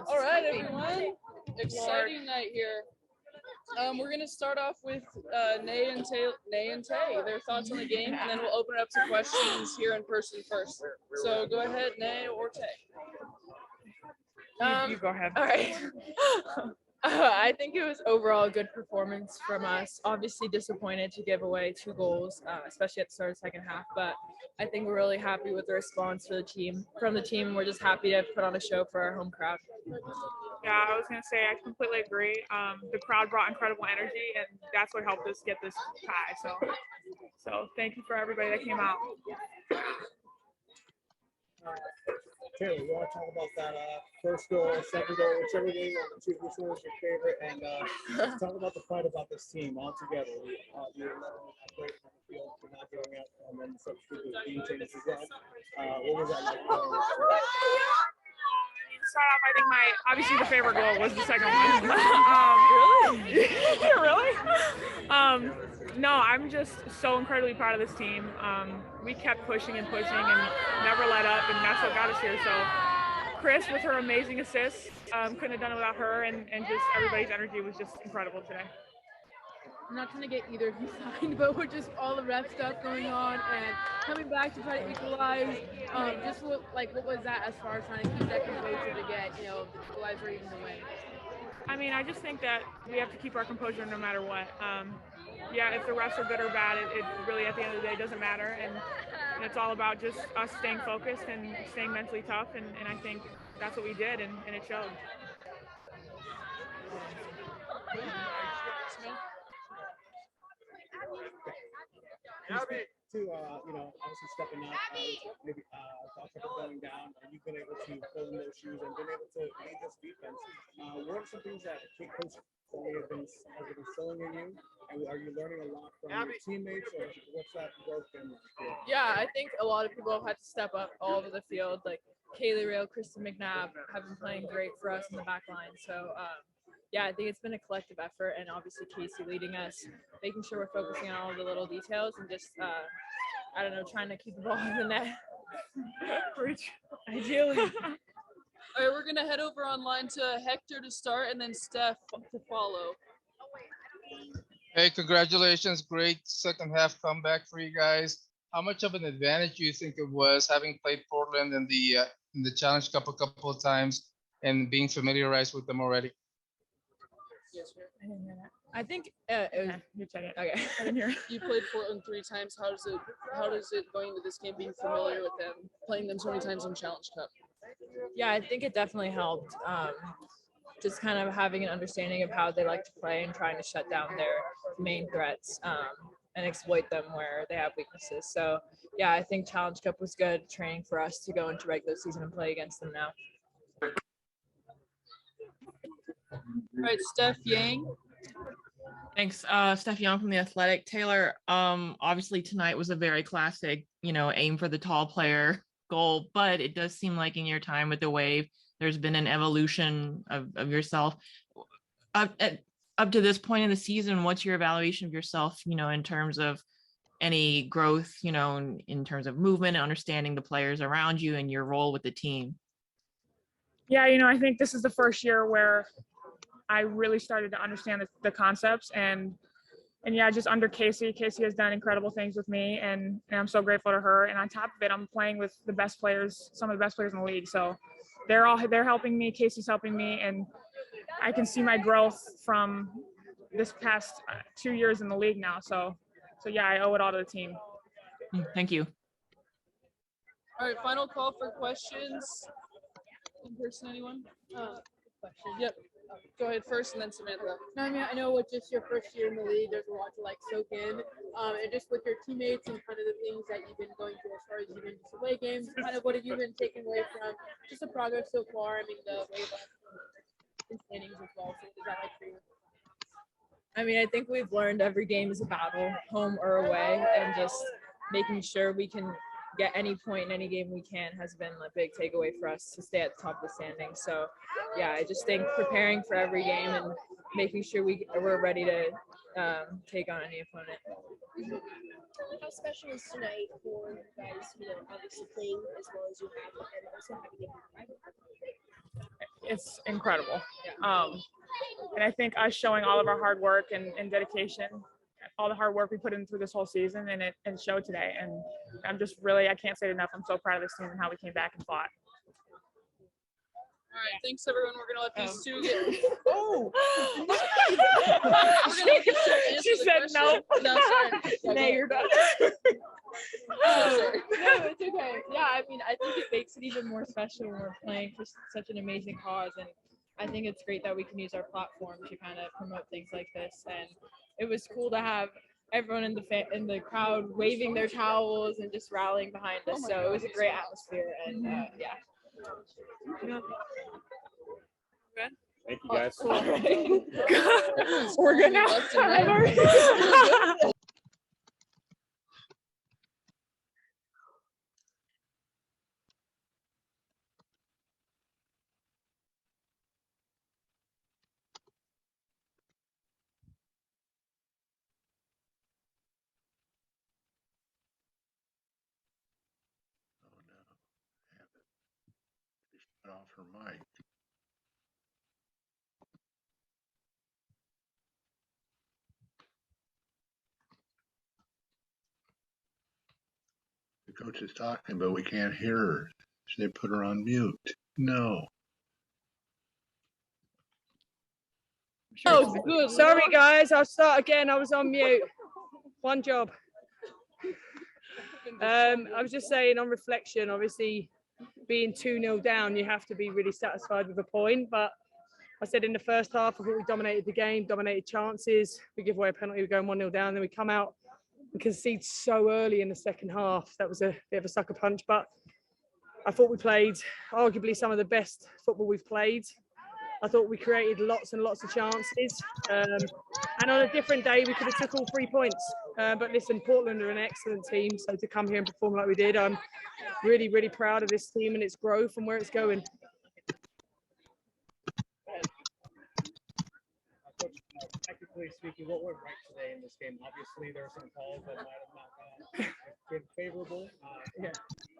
All right, everyone. Exciting night here. We're gonna start off with Nay and Tay. Their thoughts on the game, and then we'll open it up to questions here in person first. So go ahead, Nay or Tay. You go ahead. All right. I think it was overall a good performance from us. Obviously disappointed to give away 2 goals, especially at the start of the second half. But I think we're really happy with the response from the team. We're just happy to put on a show for our home crowd. Yeah, I was going to say I completely agree. The crowd brought incredible energy, and that's what helped us get this tie. So thank you for everybody that came out. Taylor, you want to talk about that first goal, second goal, whichever game you want to choose, which one was your favorite, and talk about the fight about this team all together. You're great on the field for not giving up, and then substitute with being changes as well. What was that like? Start off, I think obviously the favorite goal was the second one. Really? No, I'm just so incredibly proud of this team. We kept pushing and never let up, and that's what got us here. So Chris, with her amazing assists, couldn't have done it without her, and just everybody's energy was just incredible today. I'm not trying to get either of you signed, but with just all the ref stuff going on and coming back to try to equalize, what was that as far as trying to keep that composure to get, the equalizer or even the win? I mean, I just think that we have to keep our composure no matter what. Yeah, if the refs are good or bad, it really at the end of the day doesn't matter, and it's all about just us staying focused and staying mentally tough, and I think that's what we did, and it showed. To obviously stepping up, maybe a couple going down, and you've been able to fill in those shoes and been able to lead this defense. What are some things that Coach Stoney has been instilling in you? And are you learning a lot from your teammates, or what's that growth been like? Yeah, I think a lot of people have had to step up all over the field. Like Kaylee Rail, Kristen McNabb have been playing great for us in the back line. So yeah, I think it's been a collective effort, and obviously Casey leading us, making sure we're focusing on all the little details and just, trying to keep the ball in the net. Ideally. All right, we're gonna head over online to Hector to start, and then Steph to follow. Hey, congratulations. Great second half comeback for you guys. How much of an advantage do you think it was having played Portland in the Challenge Cup a couple of times and being familiarized with them already? I didn't hear that. I think it was. You check it. Okay. I didn't hear. You played Portland 3 times. How does it going into this game, being familiar with them, playing them so many times in Challenge Cup? Yeah, I think it definitely helped. Just kind of having an understanding of how they like to play and trying to shut down their main threats and exploit them where they have weaknesses. So yeah, I think Challenge Cup was good training for us to go into regular season and play against them now. All right, Steph Yang. Thanks. Steph Young from The Athletic. Taylor, obviously tonight was a very classic, aim for the tall player goal, but it does seem like in your time with the Wave, there's been an evolution of yourself. Up to this point in the season, what's your evaluation of yourself, in terms of any growth, in terms of movement and understanding the players around you and your role with the team? Yeah, I think this is the first year where I really started to understand the concepts, and yeah, just under Casey has done incredible things with me, and I'm so grateful to her. And on top of it, I'm playing with the best players, some of the best players in the league. So they're helping me. Casey's helping me, and I can see my growth from this past 2 years in the league now. So yeah, I owe it all to the team. Thank you. All right, final call for questions. In person, anyone? Question. Yep. Go ahead first, and then Samantha. No, I mean, I know with just your first year in the league, there's a lot to soak in, and just with your teammates and kind of the things that you've been going through as far as you've been just away games, kind of what have you been taking away from just the progress so far? I mean, the Wave and standings as well. So what is that like for you? I mean, I think we've learned every game is a battle, home or away, and just making sure we can get any point in any game we can has been a big takeaway for us to stay at the top of the standings. So yeah, I just think preparing for every game and making sure we're ready to take on any opponent. How special is tonight for you guys, obviously playing as well as you have, and also having a private? it's incredible. And I think us showing all of our hard work and dedication, all the hard work we put in through this whole season, and it showed today. And I'm just really, I can't say it enough. I'm so proud of this team and how we came back and fought. All right, thanks everyone. We're gonna let these two get. Oh, We're gonna let these two answer she the said question. No, sorry. Yeah, No, go you're ahead. No, it's okay. Yeah, I mean, I think it makes it even more special when we're playing for such an amazing cause, and I think it's great that we can use our platform to kind of promote things like this. And it was cool to have everyone in the crowd waving their towels and just rallying behind us. So it was a great atmosphere, and yeah. Thank you, guys. we're gonna have Left and time. right. Oh no. Have it. She shut off her mic. The coach is talking, but we can't hear her. Should they put her on mute? No. Oh, good. Sorry, guys. I'll start again. I was on mute. One job. I was just saying on reflection, obviously being 2-0 down, you have to be really satisfied with a point. But I said in the first half, I thought we dominated the game, dominated chances. We give away a penalty, we're going 1-0 down. Then we come out and concede so early in the second half. That was a bit of a sucker punch. But I thought we played arguably some of the best football we've played. I thought we created lots and lots of chances. And on a different day, we could have took all 3 points. But listen, Portland are an excellent team. So to come here and perform like we did, I'm really, really proud of this team and its growth and where it's going. Coach, technically speaking, what went right today in this game? Obviously, there are some calls that might have not been favorable.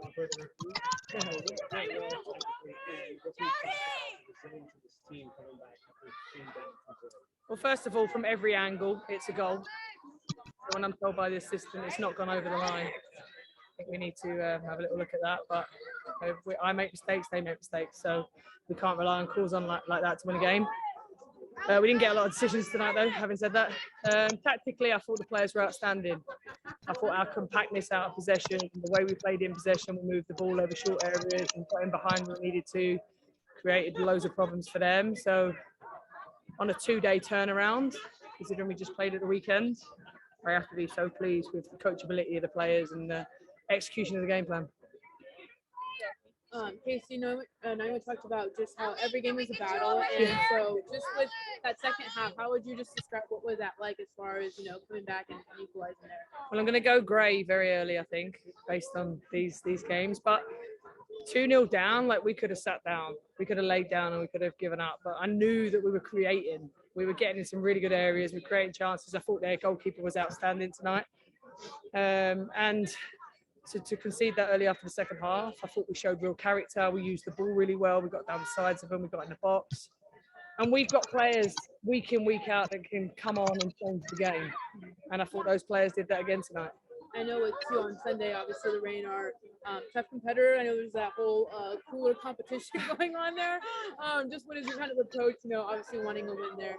On further review. What went well technically, and what can you talk about the resilience of this team coming back after being down 2-0? Well, first of all, from every angle, it's a goal. So when I'm told by the assistant it's not gone over the line, I think we need to have a little look at that. But I make mistakes, they make mistakes. So we can't rely on calls on like that to win a game. We didn't get a lot of decisions tonight, though, having said that. Tactically, I thought the players were outstanding. I thought our compactness out of possession, the way we played in possession, we moved the ball over short areas and got in behind when we needed to, created loads of problems for them. So on a 2-day turnaround, considering we just played at the weekend, I have to be so pleased with the coachability of the players and the execution of the game plan. Casey, Naomi talked about just how every game is a battle, and so just with that second half, how would you just describe what was that like as far as coming back and equalizing there? Well, I'm going to go grey very early, I think, based on these games. But 2-0 down, like we could have sat down, we could have laid down, and we could have given up. But I knew that we were creating. We were getting in some really good areas. We were creating chances. I thought their goalkeeper was outstanding tonight, and to concede that early after the second half, I thought we showed real character. We used the ball really well. We got down the sides of them. We got in the box. And we've got players week in, week out that can come on and change the game. And I thought those players did that again tonight. I know with you on Sunday, obviously the Reign are tough competitor. I know there's that whole cooler competition going on there. Just what is your kind of approach, obviously wanting a win there?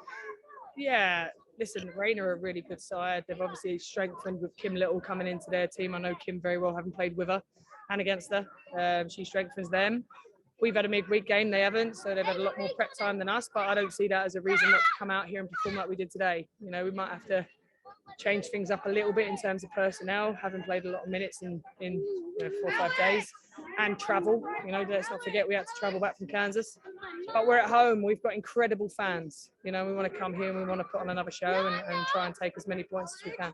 Yeah, listen, Reign are a really good side. They've obviously strengthened with Kim Little coming into their team. I know Kim very well, having played with her and against her. She strengthens them. We've had a midweek game, they haven't, so they've had a lot more prep time than us, but I don't see that as a reason not to come out here and perform like we did today. We might have to change things up a little bit in terms of personnel, having played a lot of minutes in 4 or 5 days, and travel. Let's not forget we had to travel back from Kansas, but we're at home. We've got incredible fans. We want to come here and we want to put on another show and try and take as many points as we can.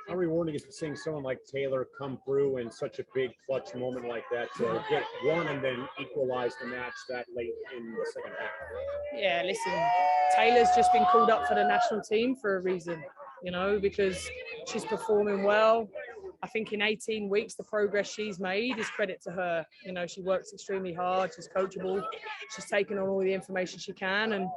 How rewarding is seeing someone like Taylor come through in such a big clutch moment like that to get one and then equalize the match that late in the second half? Yeah, listen, Taylor's just been called up for the national team for a reason, because she's performing well. I think in 18 weeks, the progress she's made is credit to her. You know, she works extremely hard. She's coachable. She's taken on all the information she can, and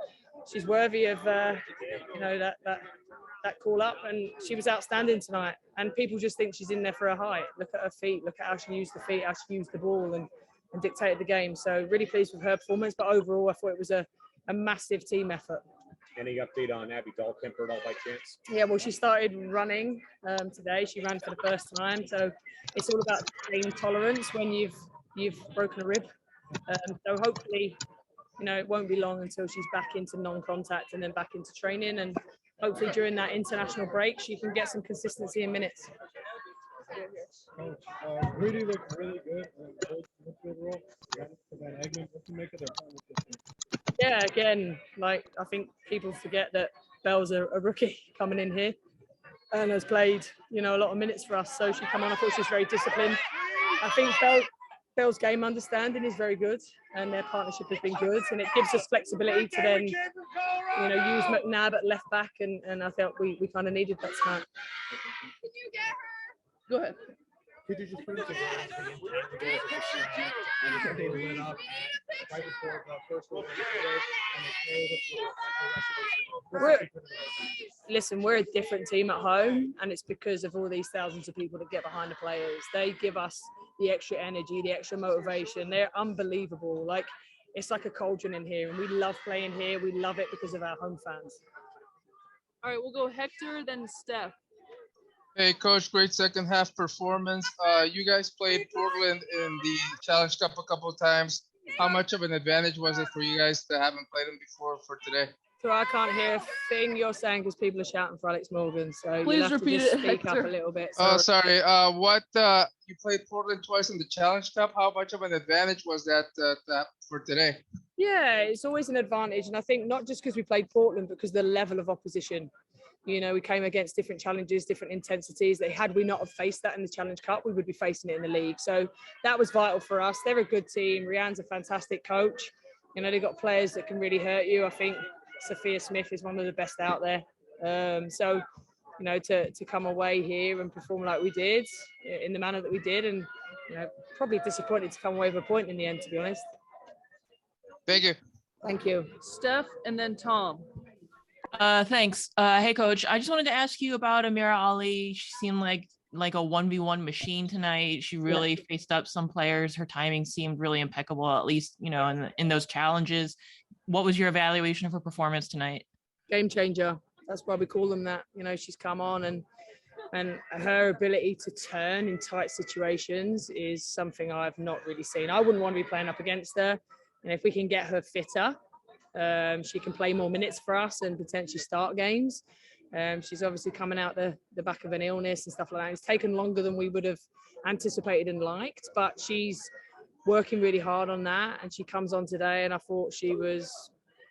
she's worthy of, you know, that call up. And she was outstanding tonight. And people just think she's in there for her height. Look at her feet. Look at how she used the feet, how she used the ball, and dictated the game. So really pleased with her performance. But overall, I thought it was a massive team effort. Any update on Abby Dahlkemper at all by chance? Yeah, well, she started running today. She ran for the first time, so it's all about pain tolerance when you've broken a rib. So hopefully, you know, it won't be long until she's back into non-contact and then back into training, and hopefully during that international break, she can get some consistency in minutes. Rudy looked really good. Overall, that Eggman, what do you make of their partnership? Yeah, again, like I think people forget that Belle's a rookie coming in here and has played, you know, a lot of minutes for us. So she come on, I thought she was very disciplined. I think Belle's game understanding is very good, and their partnership has been good, and it gives us flexibility to then, you know, use McNabb at left back, and I felt we kind of needed that tonight. Go ahead. Could you just put it together? They lit up right before the first one. Listen, we're a different team at home, and it's because of all these thousands of people that get behind the players. They give us the extra energy, the extra motivation. They're unbelievable. Like, it's like a cauldron in here, and we love playing here. We love it because of our home fans. All right, we'll go Hector, then Steph. Hey, Coach, great second half performance. You guys played Portland in the Challenge Cup a couple of times. How much of an advantage was it for you guys to haven't played them before for today? So I can't hear a thing you're saying because people are shouting for Alex Morgan. So Please you'll have repeat to just it, speak Hector. up a little bit. Oh, sorry. You played Portland twice in the Challenge Cup. How much of an advantage was that for today? Yeah, it's always an advantage. And I think not just because we played Portland, but because the level of opposition. You know, we came against different challenges, different intensities. That had we not have faced that in the Challenge Cup, we would be facing it in the league. So that was vital for us. They're a good team. Rianne's a fantastic coach. You know, they've got players that can really hurt you. I think Sophia Smith is one of the best out there. So, you know, to come away here and perform like we did in the manner that we did, and, you know, probably disappointed to come away with a point in the end, to be honest. Thank you. Thank you. Steph, and then Tom. Thanks. Hey, Coach. I just wanted to ask you about Amira Ali. She seemed like a 1v1 machine tonight. She really faced up some players. Her timing seemed really impeccable, at least, you know, in those challenges. What was your evaluation of her performance tonight? Game changer. That's why we call them that. You know, she's come on, and her ability to turn in tight situations is something I've not really seen. I wouldn't want to be playing up against her. And if we can get her fitter, she can play more minutes for us and potentially start games. She's obviously coming out the back of an illness and stuff like that. It's taken longer than we would have anticipated and liked, but she's working really hard on that. And she comes on today, and I thought she was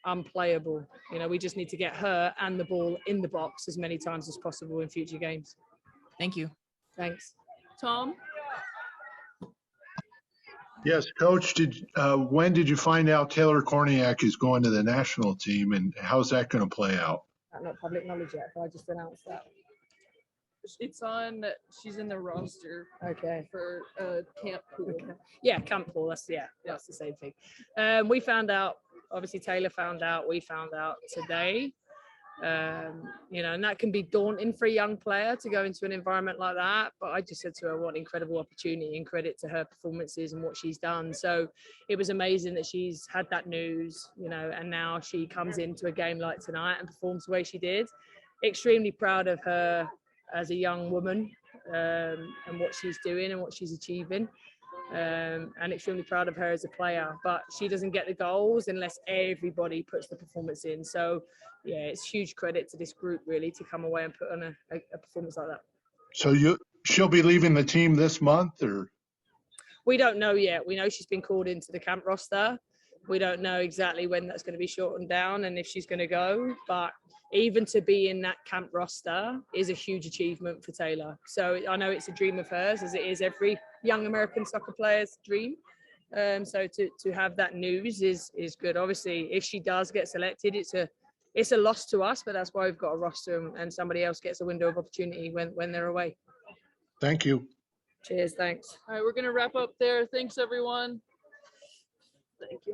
unplayable. You know, we just need to get her and the ball in the box as many times as possible in future games. Thank you. Thanks. Tom? Yes, Coach. When did you find out Taylor Kornieck is going to the national team, and how's that going to play out? That's not public knowledge yet, but I just announced that. It's on, she's in the roster. Okay. For Camp Pool. Okay. Yeah, Camp Pool. That's the same thing. We found out. Obviously, Taylor found out. We found out today. You know, and that can be daunting for a young player to go into an environment like that. But I just said to her, what an incredible opportunity, and credit to her performances and what she's done. So it was amazing that she's had that news, you know, and now she comes into a game like tonight and performs the way she did. Extremely proud of her as a young woman, and what she's doing and what she's achieving. And extremely proud of her as a player, but she doesn't get the goals unless everybody puts the performance in. So yeah, it's huge credit to this group really to come away and put on a performance like that. So she'll be leaving the team this month, or? We don't know yet. We know she's been called into the camp roster. We don't know exactly when that's going to be shortened down and if she's going to go, but even to be in that camp roster is a huge achievement for Taylor. So I know it's a dream of hers, as it is every young American soccer player's dream. So to have that news is good. Obviously, if she does get selected, it's a loss to us, but that's why we've got a roster, and somebody else gets a window of opportunity when they're away. Thank you. Cheers. Thanks. All right, we're gonna wrap up there. Thanks, everyone. Thank you.